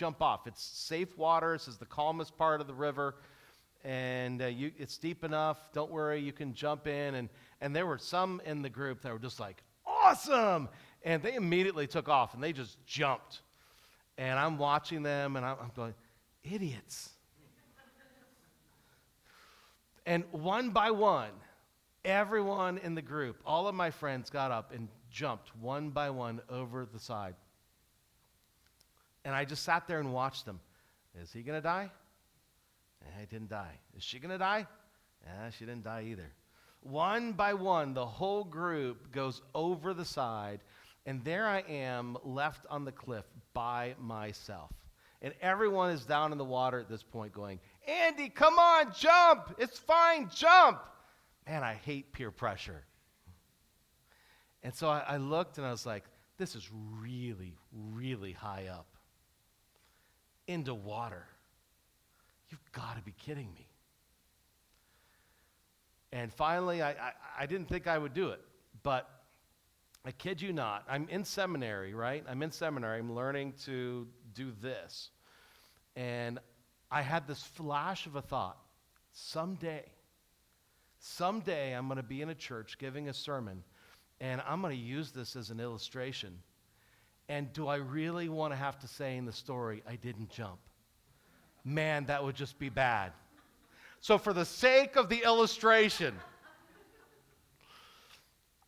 jump off. It's safe water. This is the calmest part of the river, and it's deep enough. Don't worry, you can jump in. And there were some in the group that were just like, awesome! And they immediately took off, and they just jumped. And I'm watching them, and I'm going, idiots. And one by one, everyone in the group, all of my friends got up and jumped one by one over the side. And I just sat there and watched them. Is he going to die? He didn't die. Is she going to die? She didn't die either. One by one, the whole group goes over the side, and there I am left on the cliff by myself. And everyone is down in the water at this point going, Andy, come on, jump. It's fine, jump. Man, I hate peer pressure. And so I looked and I was like, this is really, really high up into water. You've got to be kidding me. And finally, I didn't think I would do it, but I kid you not, I'm in seminary, right? I'm in seminary, I'm learning to do this. And I had this flash of a thought. Someday I'm going to be in a church giving a sermon, and I'm going to use this as an illustration. And do I really want to have to say in the story, I didn't jump? Man, that would just be bad. So for the sake of the illustration,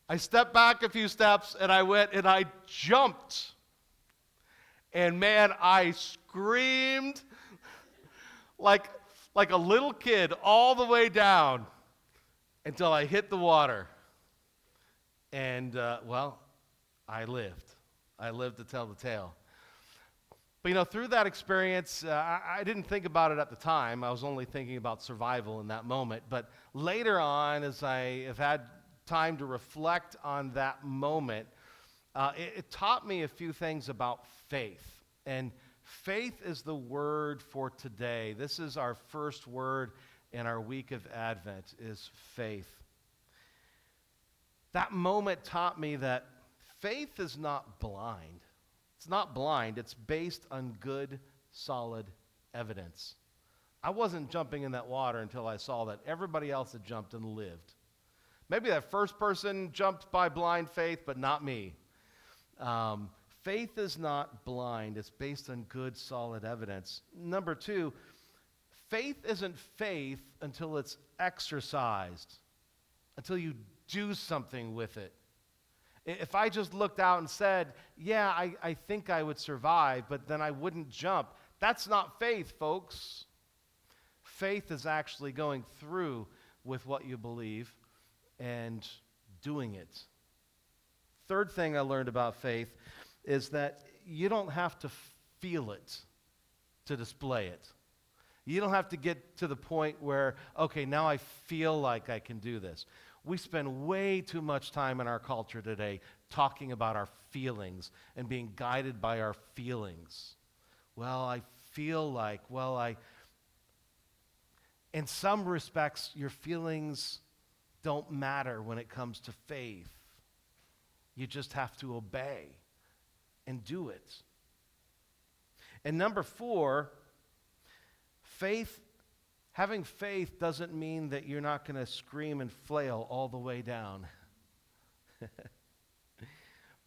I stepped back a few steps, and I went and I jumped. And man, I screamed like a little kid all the way down until I hit the water. And, I lived. I lived to tell the tale. But, through that experience, I didn't think about it at the time. I was only thinking about survival in that moment. But later on, as I have had time to reflect on that moment, it taught me a few things about faith. And faith is the word for today. This is our first word in our week of Advent, is faith. That moment taught me that faith is not blind. It's not blind. It's based on good, solid evidence. I wasn't jumping in that water until I saw that everybody else had jumped and lived. Maybe that first person jumped by blind faith, but not me. Faith is not blind. It's based on good, solid evidence. Number two, faith isn't faith until it's exercised, until you do something with it. If I just looked out and said, yeah, I think I would survive, but then I wouldn't jump, that's not faith, folks. Faith is actually going through with what you believe and doing it. Third thing I learned about faith is that you don't have to feel it to display it. You don't have to get to the point where, okay, now I feel like I can do this. We spend way too much time in our culture today talking about our feelings and being guided by our feelings. Well, I feel like, in some respects, your feelings don't matter when it comes to faith. You just have to obey and do it. And number 4, having faith doesn't mean that you're not going to scream and flail all the way down.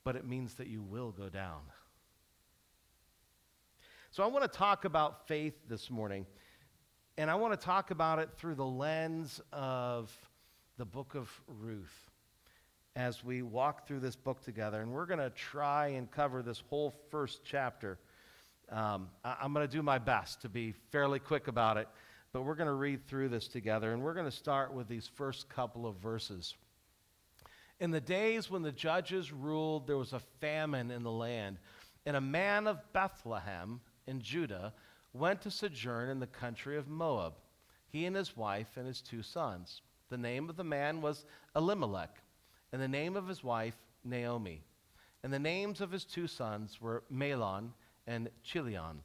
But it means that you will go down. So I want to talk about faith this morning, and I want to talk about it through the lens of the book of Ruth as we walk through this book together. And we're going to try and cover this whole first chapter. I'm going to do my best to be fairly quick about it, but we're going to read through this together, and we're going to start with these first couple of verses. In the days when the judges ruled, there was a famine in the land, and a man of Bethlehem in Judah went to sojourn in the country of Moab, he and his wife and his 2 sons. The name of the man was Elimelech, and the name of his wife Naomi. And the names of his 2 sons were Mahlon and Chilion.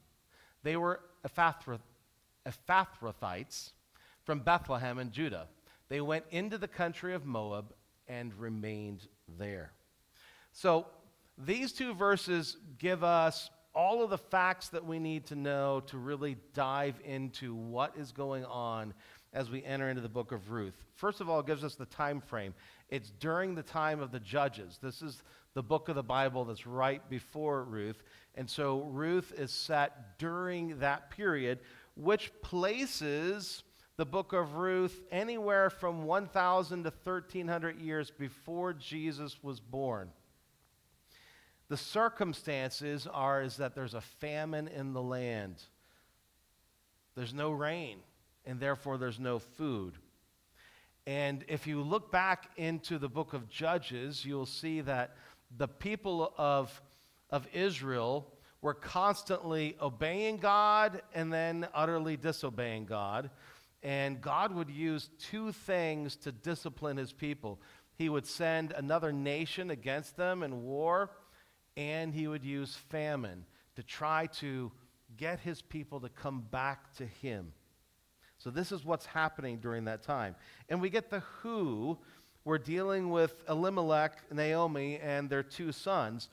They were Ephrathites from Bethlehem in Judah. They went into the country of Moab and remained there. So these 2 verses give us all of the facts that we need to know to really dive into what is going on as we enter into the book of Ruth. First of all, it gives us the time frame. It's during the time of the Judges. This is the book of the Bible that's right before Ruth. And so Ruth is set during that period, which places the book of Ruth anywhere from 1,000 to 1,300 years before Jesus was born. The circumstances is that there's a famine in the land. There's no rain, and therefore there's no food. And if you look back into the book of Judges, you'll see that the people of Israel were constantly obeying God and then utterly disobeying God. And God would use two things to discipline his people. He would send another nation against them in war, and he would use famine to try to get his people to come back to him. So this is what's happening during that time. And we get the who. We're dealing with Elimelech, Naomi, and their two sons,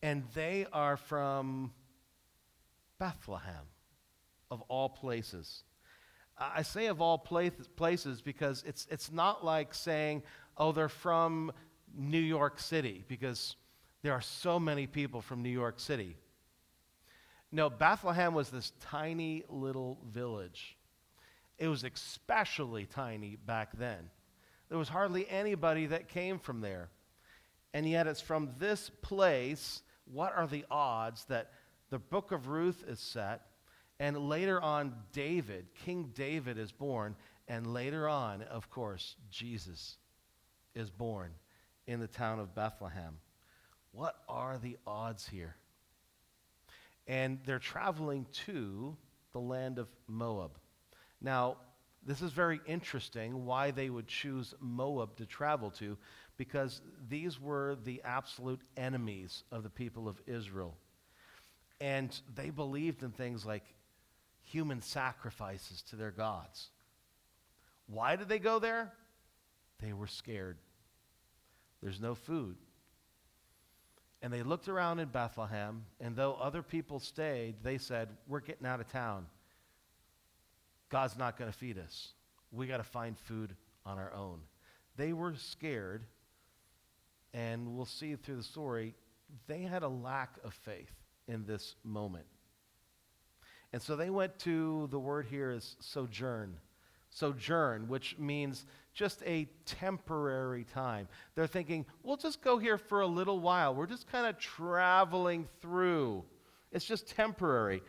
and they are from Bethlehem, of all places. I say of all places because it's not like saying, oh, they're from New York City, because there are so many people from New York City. No, Bethlehem was this tiny little village. It was especially tiny back then. There was hardly anybody that came from there. And yet it's from this place, what are the odds that the book of Ruth is set, and later on David, King David is born, and later on, of course, Jesus is born in the town of Bethlehem. What are the odds here? And they're traveling to the land of Moab. Now, this is very interesting why they would choose Moab to travel to, because these were the absolute enemies of the people of Israel. And they believed in things like human sacrifices to their gods. Why did they go there? They were scared. There's no food. And they looked around in Bethlehem, and though other people stayed, they said, we're getting out of town. God's not going to feed us. We got to find food on our own. They were scared, and we'll see through the story, they had a lack of faith in this moment. And so they went to, the word here is sojourn. Sojourn, which means just a temporary time. They're thinking, we'll just go here for a little while. We're just kind of traveling through. It's just temporary.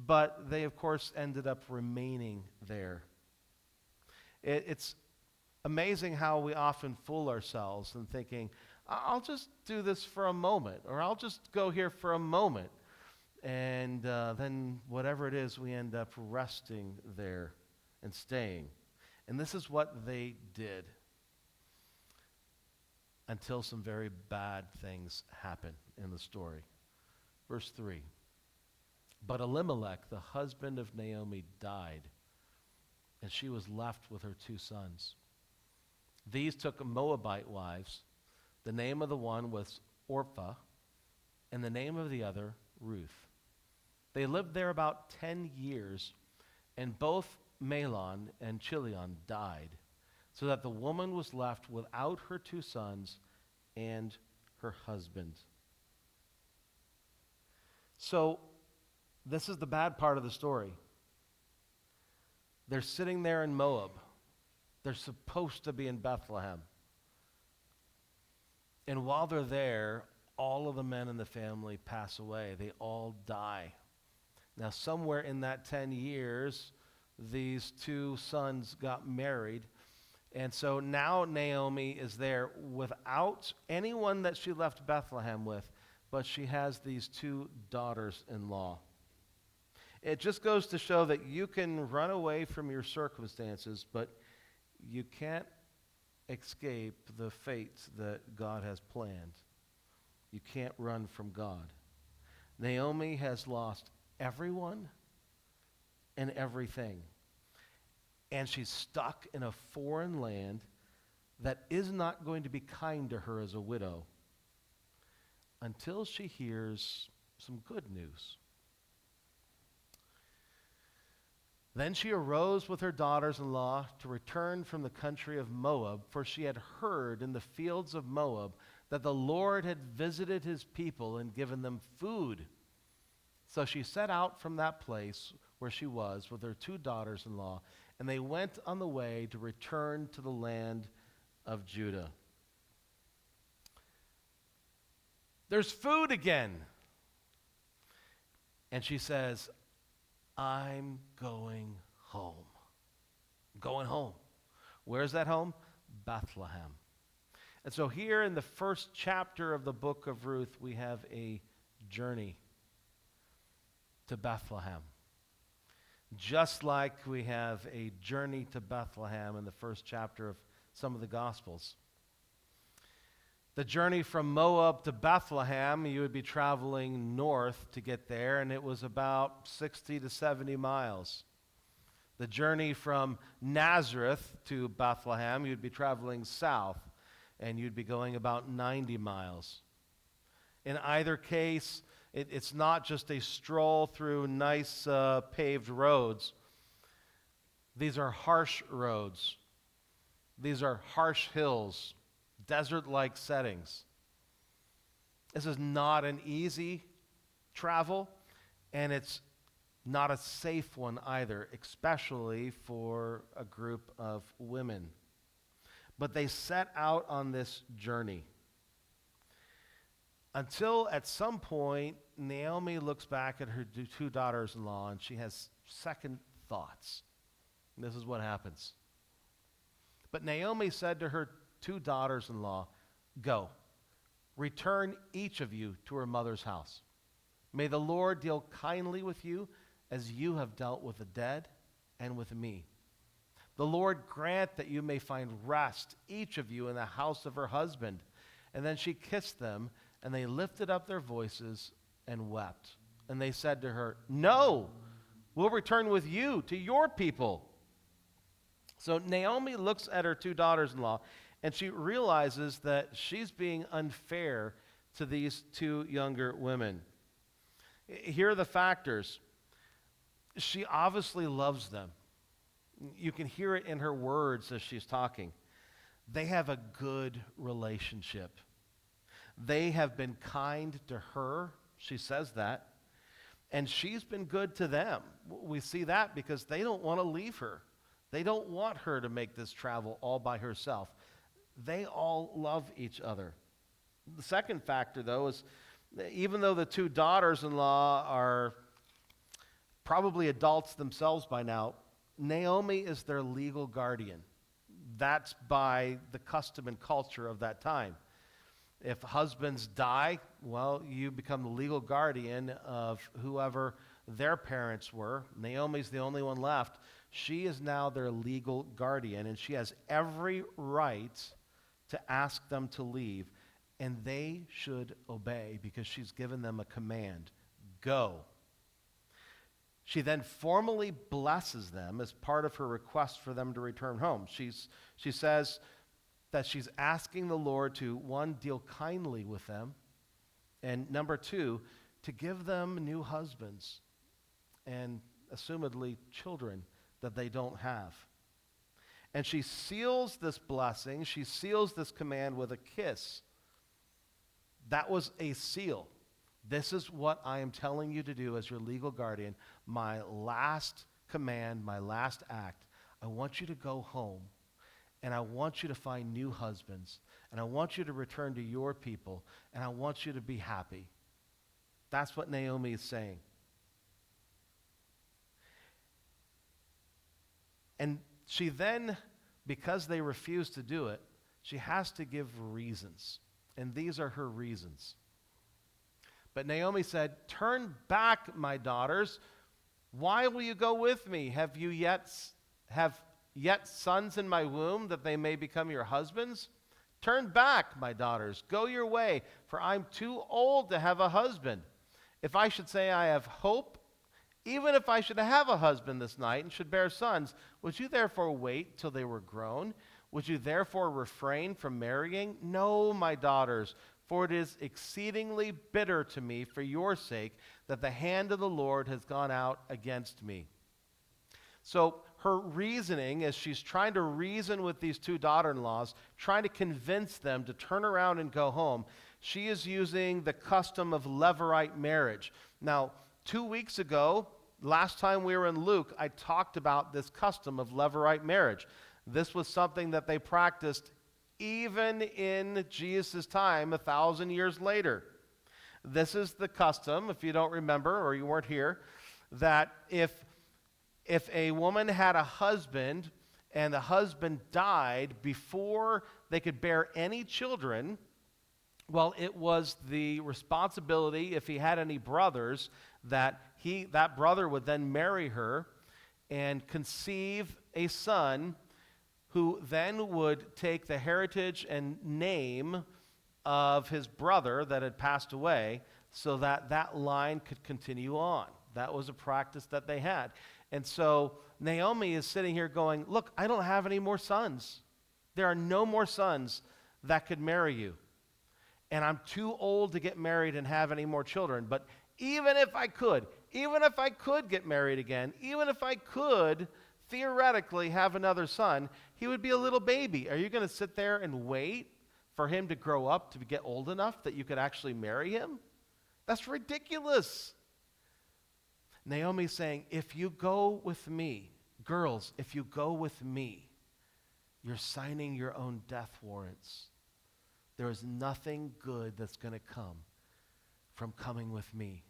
But they, of course, ended up remaining there. It's amazing how we often fool ourselves in thinking, I'll just do this for a moment, or I'll just go here for a moment. And then whatever it is, we end up resting there and staying. And this is what they did until some very bad things happen in the story. Verse 3. But Elimelech, the husband of Naomi, died, and she was left with her two sons. These took Moabite wives. The name of the one was Orpah, and the name of the other, Ruth. They lived there about 10 years, and both Mahlon and Chilion died, so that the woman was left without her two sons and her husband. So, this is the bad part of the story. They're sitting there in Moab. They're supposed to be in Bethlehem. And while they're there, all of the men in the family pass away. They all die. Now, somewhere in that 10 years, these two sons got married. And so now Naomi is there without anyone that she left Bethlehem with, but she has these two daughters-in-law. It just goes to show that you can run away from your circumstances, but you can't escape the fate that God has planned. You can't run from God. Naomi has lost everyone and everything. And she's stuck in a foreign land that is not going to be kind to her as a widow until she hears some good news. Then she arose with her daughters-in-law to return from the country of Moab, for she had heard in the fields of Moab that the Lord had visited his people and given them food. So she set out from that place where she was with her 2 daughters-in-law, and they went on the way to return to the land of Judah. There's food again. And she says, I'm going home. I'm going home. Where's that home? Bethlehem. And so here in the first chapter of the book of Ruth, we have a journey to Bethlehem. Just like we have a journey to Bethlehem in the first chapter of some of the Gospels. The journey from Moab to Bethlehem, you would be traveling north to get there, and it was about 60 to 70 miles. The journey from Nazareth to Bethlehem, you'd be traveling south, and you'd be going about 90 miles. In either case, it's not just a stroll through nice paved roads. These are harsh roads. These are harsh hills. Desert-like settings. This is not an easy travel, and it's not a safe one either, especially for a group of women. But they set out on this journey until at some point Naomi looks back at her 2 daughters-in-law and she has second thoughts. And this is what happens. But Naomi said to her 2 daughters-in-law, go, return each of you to her mother's house. May the Lord deal kindly with you as you have dealt with the dead and with me. The Lord grant that you may find rest, each of you, in the house of her husband. And then she kissed them, and they lifted up their voices and wept. And they said to her, no, we'll return with you to your people. So Naomi looks at her 2 daughters-in-law, and she realizes that she's being unfair to these 2 younger women. Here are the factors. She obviously loves them. You can hear it in her words as she's talking. They have a good relationship. They have been kind to her. She says that. And she's been good to them. We see that because they don't want to leave her. They don't want her to make this travel all by herself. They all love each other. The second factor, though, is even though the 2 daughters-in-law are probably adults themselves by now, Naomi is their legal guardian. That's by the custom and culture of that time. If husbands die, well, you become the legal guardian of whoever their parents were. Naomi's the only one left. She is now their legal guardian, and she has every right to ask them to leave, and they should obey because she's given them a command. Go. She then formally blesses them as part of her request for them to return home. She says that she's asking the Lord to, 1, deal kindly with them, and number 2, to give them new husbands and assumedly children that they don't have. And she seals this blessing, she seals this command with a kiss. That was a seal. This is what I am telling you to do as your legal guardian. My last command, my last act. I want you to go home, and I want you to find new husbands, and I want you to return to your people, and I want you to be happy. That's what Naomi is saying. And she then, because they refuse to do it, she has to give reasons. And these are her reasons. But Naomi said, turn back, my daughters. Why will you go with me? Have yet sons in my womb that they may become your husbands? Turn back, my daughters. Go your way, for I'm too old to have a husband. If I should say I have hope, even if I should have a husband this night and should bear sons, would you therefore wait till they were grown? Would you therefore refrain from marrying? No, my daughters, for it is exceedingly bitter to me for your sake that the hand of the Lord has gone out against me. So her reasoning, as she's trying to reason with these two daughter-in-laws, trying to convince them to turn around and go home, she is using the custom of Levirate marriage. Now, 2 weeks ago, last time we were in Luke, I talked about this custom of Levirate marriage. This was something that they practiced even in Jesus' time, 1,000 years later. This is the custom, if you don't remember or you weren't here, that if a woman had a husband and the husband died before they could bear any children, well, it was the responsibility, if he had any brothers, that that brother would then marry her and conceive a son who then would take the heritage and name of his brother that had passed away so that that line could continue on. That was a practice that they had. And so Naomi is sitting here going, look, I don't have any more sons. There are no more sons that could marry you. And I'm too old to get married and have any more children. But even if I could get married again, even if I could theoretically have another son, he would be a little baby. Are you going to sit there and wait for him to grow up to get old enough that you could actually marry him? That's ridiculous. Naomi's saying, if you go with me, girls, if you go with me, you're signing your own death warrants. There is nothing good that's going to come from coming with me.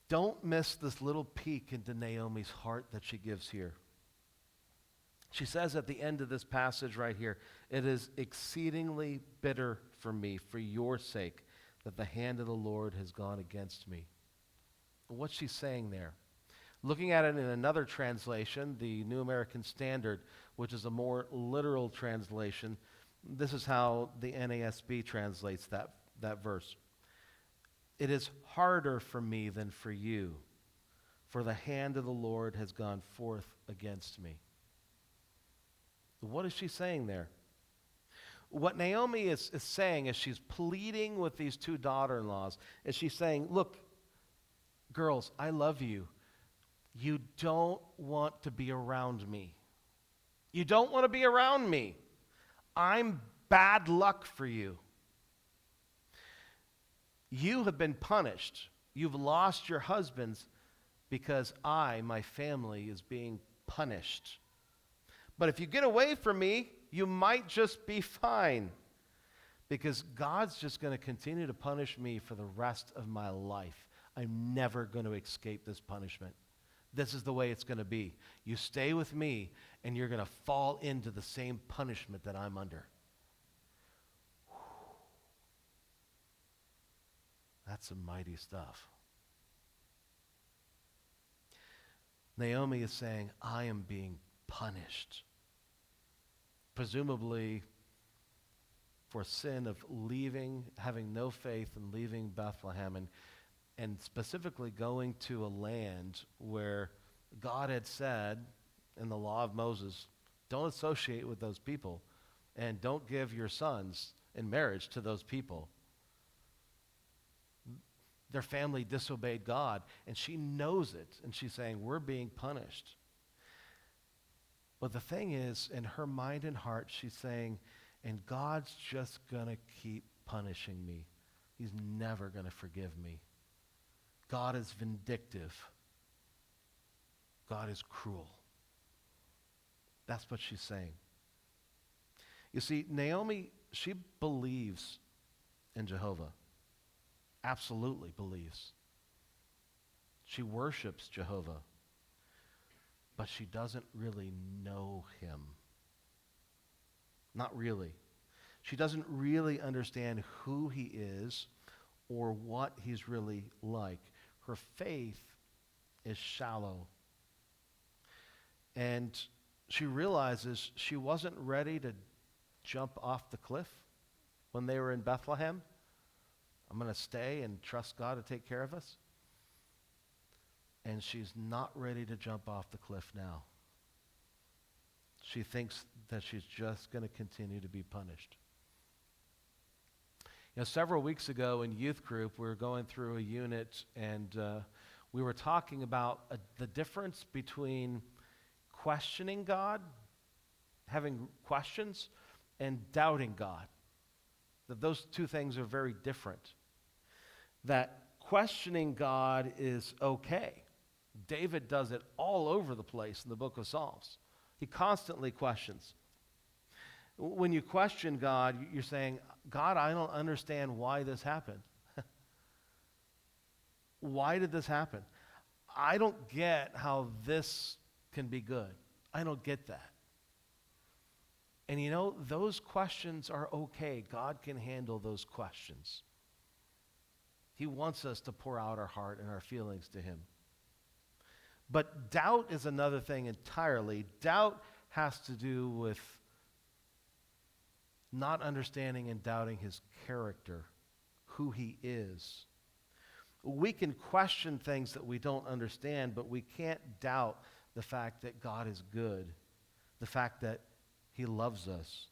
Don't miss this little peek into Naomi's heart that she gives here. She says at the end of this passage right here, it is exceedingly bitter for me, for your sake, that the hand of the Lord has gone against me. What's she saying there? Looking at it in another translation, the New American Standard, which is a more literal translation, this is how the NASB translates that verse. It is harder for me than for you, for the hand of the Lord has gone forth against me. What is she saying there? What Naomi is saying as she's pleading with these two daughter-in-laws is she's saying, look, girls, I love you. You don't want to be around me. You don't want to be around me. I'm bad luck for you. You have been punished. You've lost your husbands because my family, is being punished. But if you get away from me, you might just be fine, because God's just going to continue to punish me for the rest of my life. I'm never going to escape this punishment. This is the way it's going to be. You stay with me, and you're going to fall into the same punishment that I'm under. That's some mighty stuff. Naomi is saying, I am being punished. Presumably for sin of leaving, having no faith and leaving Bethlehem and specifically going to a land where God had said in the law of Moses, don't associate with those people and don't give your sons in marriage to those people. Their family disobeyed God, and she knows it, and she's saying, we're being punished. But the thing is, in her mind and heart, she's saying, and God's just going to keep punishing me. He's never going to forgive me. God is vindictive. God is cruel. That's what she's saying. You see, Naomi, she believes in Jehovah. Absolutely believes. She worships Jehovah, but she doesn't really know him. Not really. She doesn't really understand who he is or what he's really like. Her faith is shallow. And she realizes she wasn't ready to jump off the cliff when they were in Bethlehem. I'm going to stay and trust God to take care of us. And she's not ready to jump off the cliff now. She thinks that she's just going to continue to be punished. Several weeks ago in youth group, we were going through a unit, and we were talking about the difference between questioning God, having questions, and doubting God. That those two things are very different. That questioning God is okay. David does it all over the place in the book of Psalms. He constantly questions. When you question God, you're saying, God, I don't understand why this happened. Why did this happen? I don't get how this can be good. I don't get that. And those questions are okay. God can handle those questions. He wants us to pour out our heart and our feelings to him. But doubt is another thing entirely. Doubt has to do with not understanding and doubting his character, who he is. We can question things that we don't understand, but we can't doubt the fact that God is good, the fact that he loves us,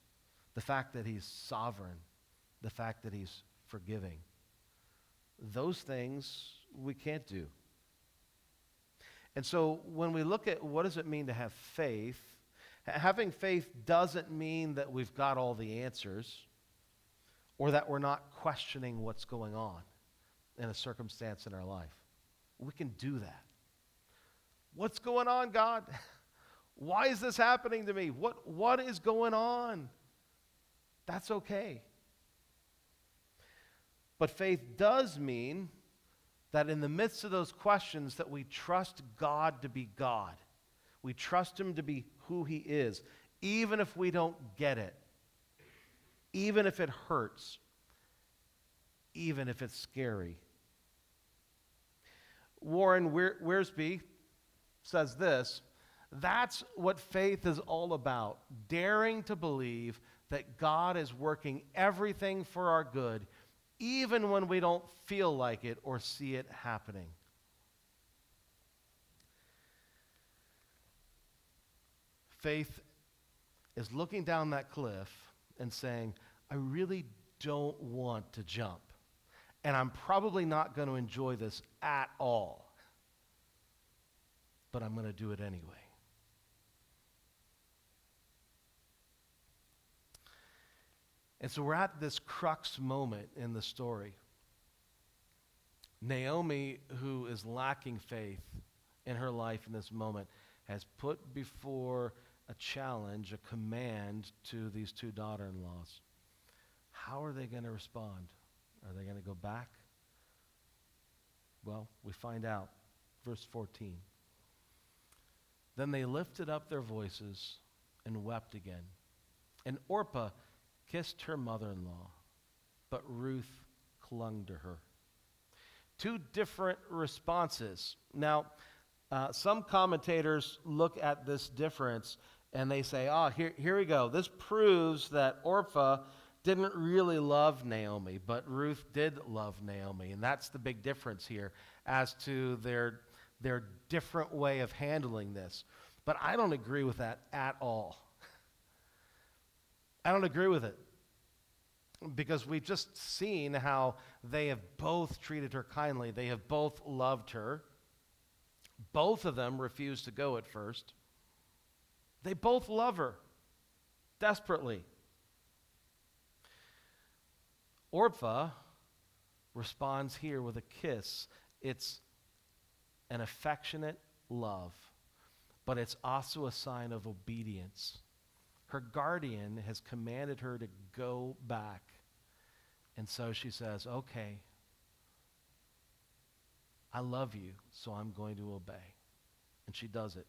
the fact that he's sovereign, the fact that he's forgiving. Those things we can't do. And so when we look at what does it mean to have faith, having faith doesn't mean that we've got all the answers or that we're not questioning what's going on in a circumstance in our life. We can do that. What's going on, God? Why is this happening to me? What is going on? That's okay. But faith does mean that in the midst of those questions that we trust God to be God. We trust him to be who he is, even if we don't get it, even if it hurts, even if it's scary. Warren Wiersbe says this, that's what faith is all about, daring to believe that God is working everything for our good, even when we don't feel like it or see it happening. Faith is looking down that cliff and saying, I really don't want to jump, and I'm probably not going to enjoy this at all, but I'm going to do it anyway. And so we're at this crux moment in the story. Naomi, who is lacking faith in her life in this moment, has put before a challenge, a command to these two daughter-in-laws. How are they going to respond? Are they going to go back? Well, we find out. Verse 14. Then they lifted up their voices and wept again. And Orpah kissed her mother-in-law, but Ruth clung to her. Two different responses. Now, some commentators look at this difference and they say, here we go. This proves that Orpah didn't really love Naomi, but Ruth did love Naomi. And that's the big difference here as to their different way of handling this. But I don't agree with that at all. I don't agree with it. Because we've just seen how they have both treated her kindly. They have both loved her. Both of them refused to go at first. They both love her desperately. Orpah responds here with a kiss. It's an affectionate love, but it's also a sign of obedience. Her guardian has commanded her to go back. And so she says, okay, I love you, so I'm going to obey. And she does it.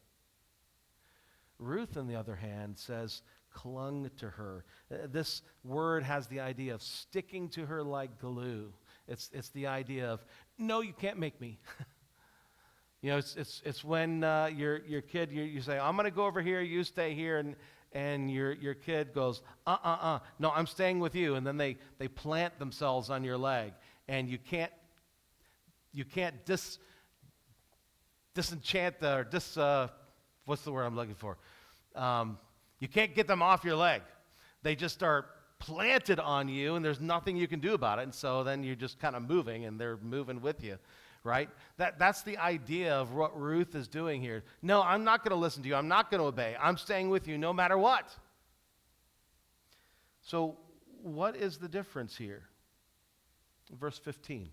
Ruth, on the other hand, says, clung to her. This word has the idea of sticking to her like glue. It's the idea of, no, you can't make me. It's when your kid, you say, I'm going to go over here, you stay here, and your kid goes, no, I'm staying with you. And then they plant themselves on your leg, and you can't disenchant what's the word I'm looking for? You can't get them off your leg. They just are planted on you, and there's nothing you can do about it. And so then you're just kind of moving, and they're moving with you, right? That's the idea of what Ruth is doing here. No, I'm not going to listen to you. I'm not going to obey. I'm staying with you no matter what. So what is the difference here? Verse 15.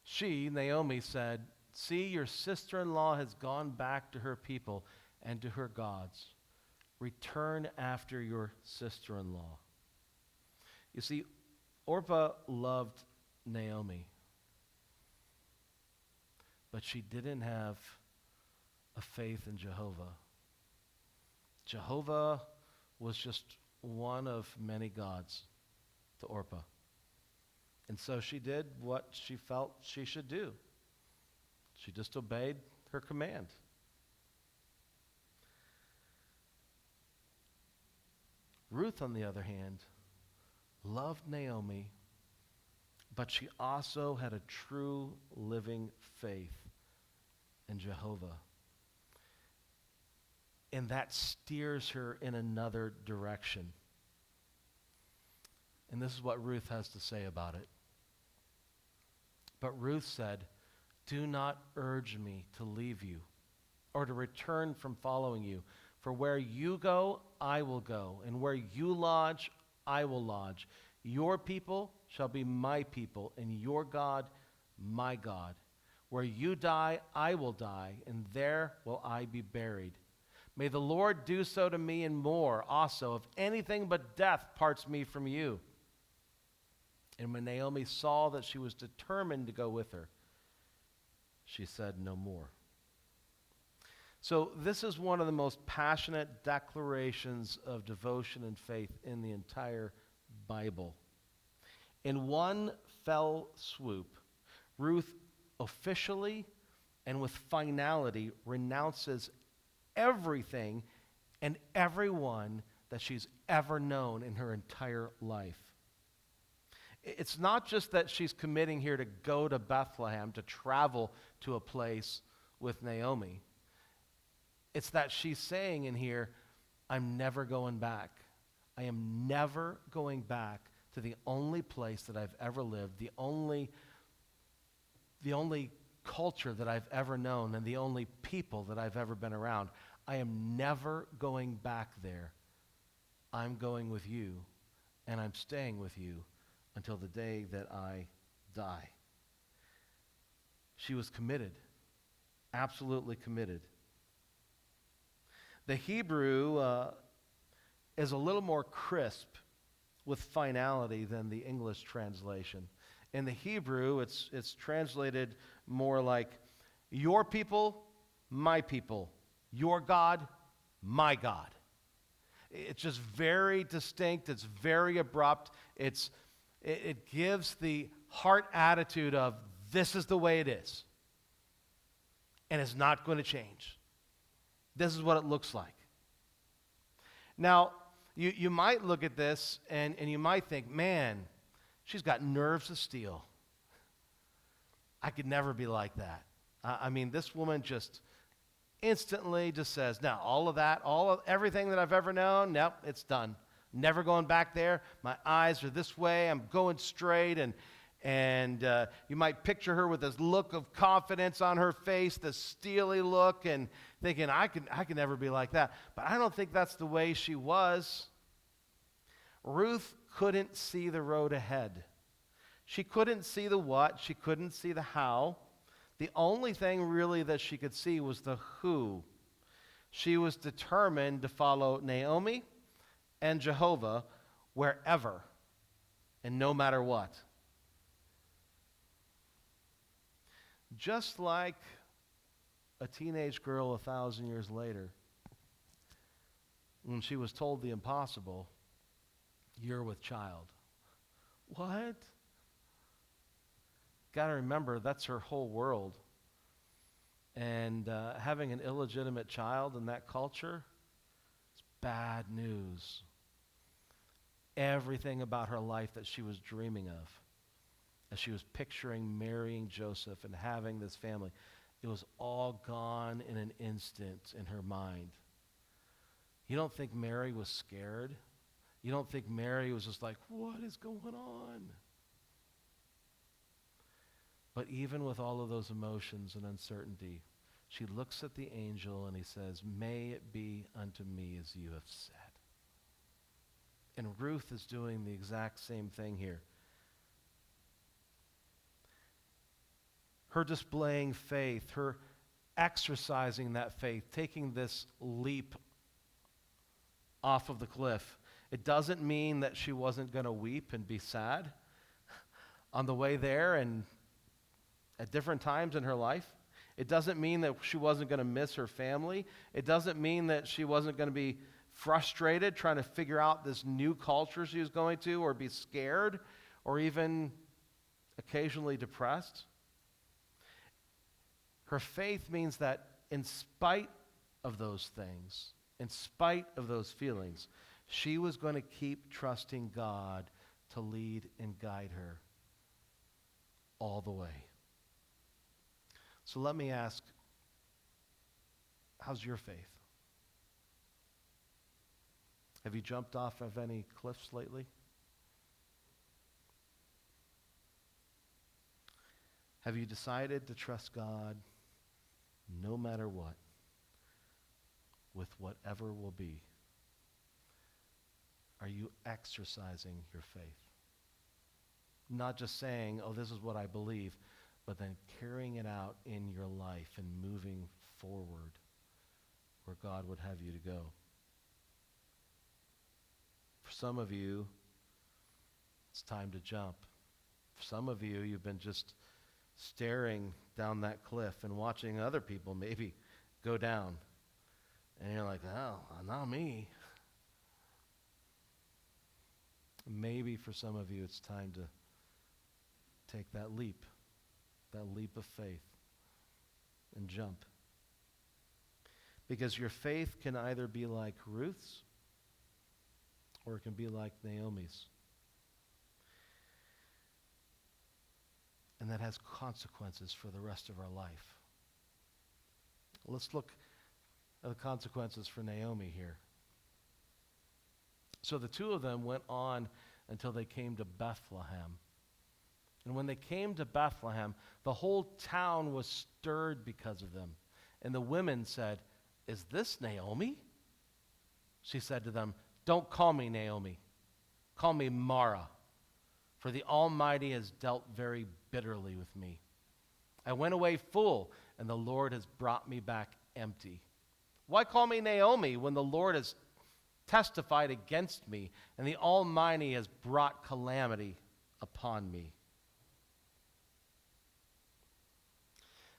She, Naomi, said, "See, your sister-in-law has gone back to her people and to her gods. Return after your sister-in-law." You see, Orpah loved Naomi, but she didn't have a faith in Jehovah. Jehovah was just one of many gods to Orpah. And so she did what she felt she should do. She just obeyed her command. Ruth, on the other hand, loved Naomi, but she also had a true living faith in Jehovah. And that steers her in another direction. And this is what Ruth has to say about it. But Ruth said, "Do not urge me to leave you or to return from following you. For where you go, I will go, and where you lodge, I will lodge. Your people shall be my people, and your God, my God. Where you die, I will die, and there will I be buried. May the Lord do so to me and more also, if anything but death parts me from you." And when Naomi saw that she was determined to go with her, she said no more. So this is one of the most passionate declarations of devotion and faith in the entire Bible. In one fell swoop, Ruth officially and with finality renounces everything and everyone that she's ever known in her entire life. It's not just that she's committing here to go to Bethlehem, to travel to a place with Naomi. It's that she's saying in here, I'm never going back. I am never going back to the only place that I've ever lived, the only culture that I've ever known, and the only people that I've ever been around. I am never going back there. I'm going with you, and I'm staying with you until the day that I die. She was committed, absolutely committed. The Hebrew is a little more crisp with finality than the English translation. In the Hebrew, it's translated more like, your people, my people. Your God, my God. It's just very distinct. It's very abrupt. It gives the heart attitude of, this is the way it is. And it's not going to change. This is what it looks like. Now, you might look at this and you might think, man, she's got nerves of steel. I could never be like that. I mean, this woman just instantly just says, no, everything that I've ever known, nope, it's done. Never going back there. My eyes are this way. I'm going straight. And you might picture her with this look of confidence on her face, this steely look, and thinking, I can never be like that. But I don't think that's the way she was. Ruth couldn't see the road ahead. She couldn't see the what. She couldn't see the how. The only thing really that she could see was the who. She was determined to follow Naomi and Jehovah wherever and no matter what. Just like a teenage girl 1,000 years later, when she was told the impossible, you're with child. What? Got to remember, that's her whole world. And having an illegitimate child in that culture, it's bad news. Everything about her life that she was dreaming of, as she was picturing marrying Joseph and having this family, It was all gone in an instant in her mind. You don't think Mary was scared? You don't think Mary was just like, what is going on? But even with all of those emotions and uncertainty, she looks at the angel and he says, may it be unto me as you have said. And Ruth is doing the exact same thing here. Her displaying faith, her exercising that faith, taking this leap off of the cliff. It doesn't mean that she wasn't going to weep and be sad on the way there and at different times in her life. It doesn't mean that she wasn't going to miss her family. It doesn't mean that she wasn't going to be frustrated trying to figure out this new culture she was going to, or be scared, or even occasionally depressed. Her faith means that in spite of those things, in spite of those feelings, she was going to keep trusting God to lead and guide her all the way. So let me ask, how's your faith? Have you jumped off of any cliffs lately? Have you decided to trust God no matter what, with whatever will be? Are you exercising your faith? Not just saying, oh, this is what I believe, but then carrying it out in your life and moving forward where God would have you to go. For some of you, it's time to jump. For some of you, you've been just staring down that cliff and watching other people maybe go down. And you're like, oh, not me. Maybe for some of you, it's time to take that leap of faith and jump. Because your faith can either be like Ruth's or it can be like Naomi's. And that has consequences for the rest of our life. Let's look at the consequences for Naomi here. So the two of them went on until they came to Bethlehem. And when they came to Bethlehem, the whole town was stirred because of them. And the women said, is this Naomi? She said to them, don't call me Naomi. Call me Mara. For the Almighty has dealt very bitterly with me. I went away full, and the Lord has brought me back empty. Why call me Naomi when the Lord has testified against me, and the Almighty has brought calamity upon me?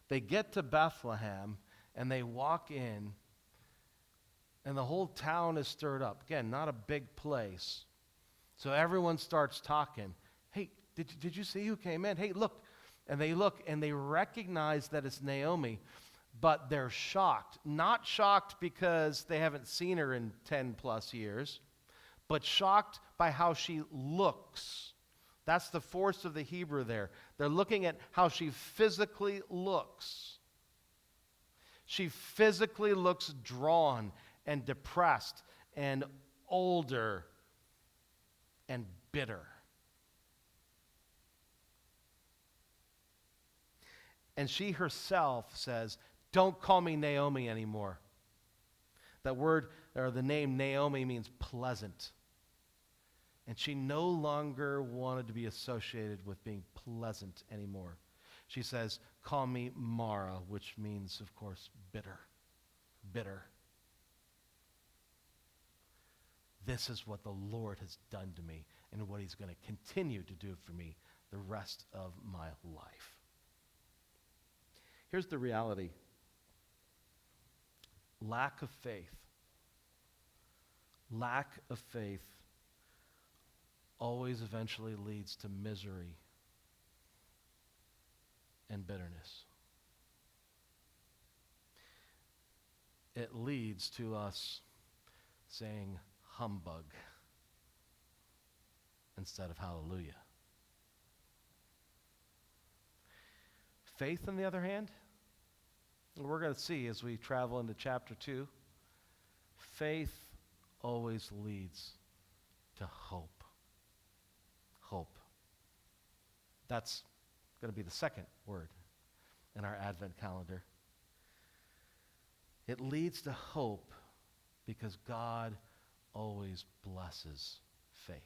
They get to Bethlehem, and they walk in, and the whole town is stirred up. Again, not a big place. So everyone starts talking. Hey, did you see who came in? Hey, look. And they look, and they recognize that it's Naomi, but they're shocked. Not shocked because they haven't seen her in 10 plus years, but shocked by how she looks. That's the force of the Hebrew there. They're looking at how she physically looks. She physically looks drawn and depressed and older and bitter. And she herself says, don't call me Naomi anymore. That word, or the name Naomi, means pleasant. And she no longer wanted to be associated with being pleasant anymore. She says, call me Mara, which means, of course, bitter. Bitter. This is what the Lord has done to me and what he's going to continue to do for me the rest of my life. Here's the reality. Lack of faith always eventually leads to misery and bitterness. It leads to us saying humbug instead of hallelujah. Faith, on the other hand, And we're going to see as we travel into chapter 2, faith always leads to hope. Hope. That's going to be the second word in our Advent calendar. It leads to hope because God always blesses faith.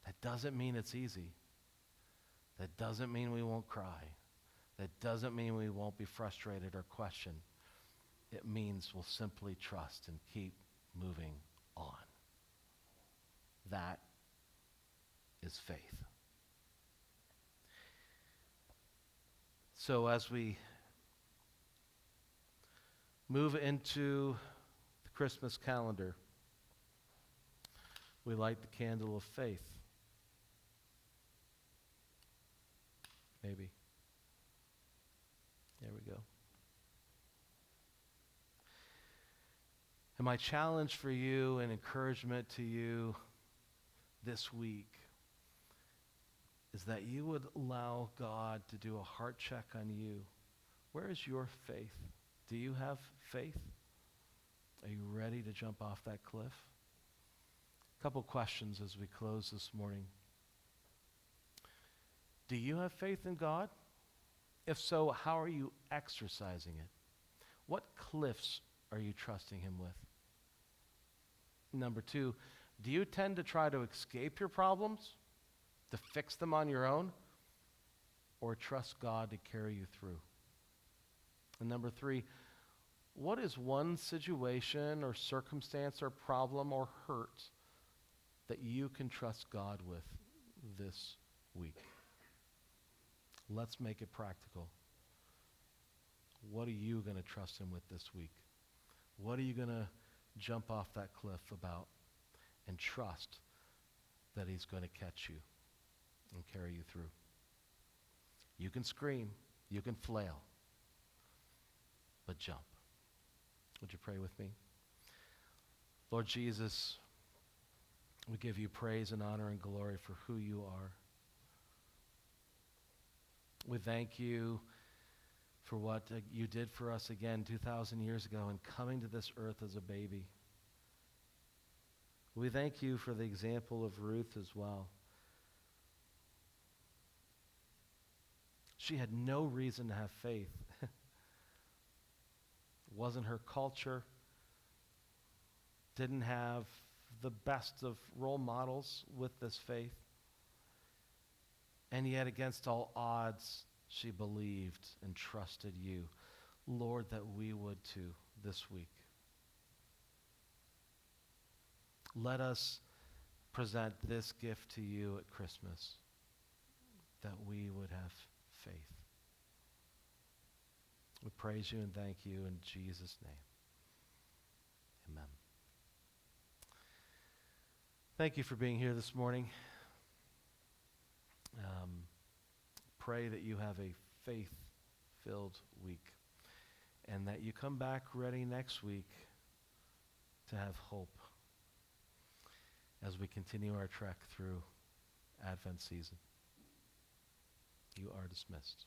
That doesn't mean it's easy. That doesn't mean we won't cry. That doesn't mean we won't be frustrated or question. It means we'll simply trust and keep moving on. That is faith. So as we move into the Christmas calendar, we light the candle of faith. Maybe. There we go. And my challenge for you and encouragement to you this week is that you would allow God to do a heart check on you. Where is your faith? Do you have faith? Are you ready to jump off that cliff? A couple questions as we close this morning. Do you have faith in God? If so, how are you exercising it? What cliffs are you trusting him with? Number 2, do you tend to try to escape your problems, to fix them on your own, or trust God to carry you through? And number 3, what is one situation or circumstance or problem or hurt that you can trust God with this week? Let's make it practical. What are you going to trust him with this week? What are you going to jump off that cliff about and trust that he's going to catch you and carry you through? You can scream, you can flail, but jump. Would you pray with me? Lord Jesus, we give you praise and honor and glory for who you are. We thank you for what you did for us again 2,000 years ago in coming to this earth as a baby. We thank you for the example of Ruth as well. She had no reason to have faith. It wasn't her culture. Didn't have the best of role models with this faith. And yet, against all odds, she believed and trusted you. Lord, that we would too this week. Let us present this gift to you at Christmas, that we would have faith. We praise you and thank you in Jesus' name. Amen. Thank you for being here this morning. Pray that you have a faith-filled week and that you come back ready next week to have hope as we continue our trek through Advent season. You are dismissed.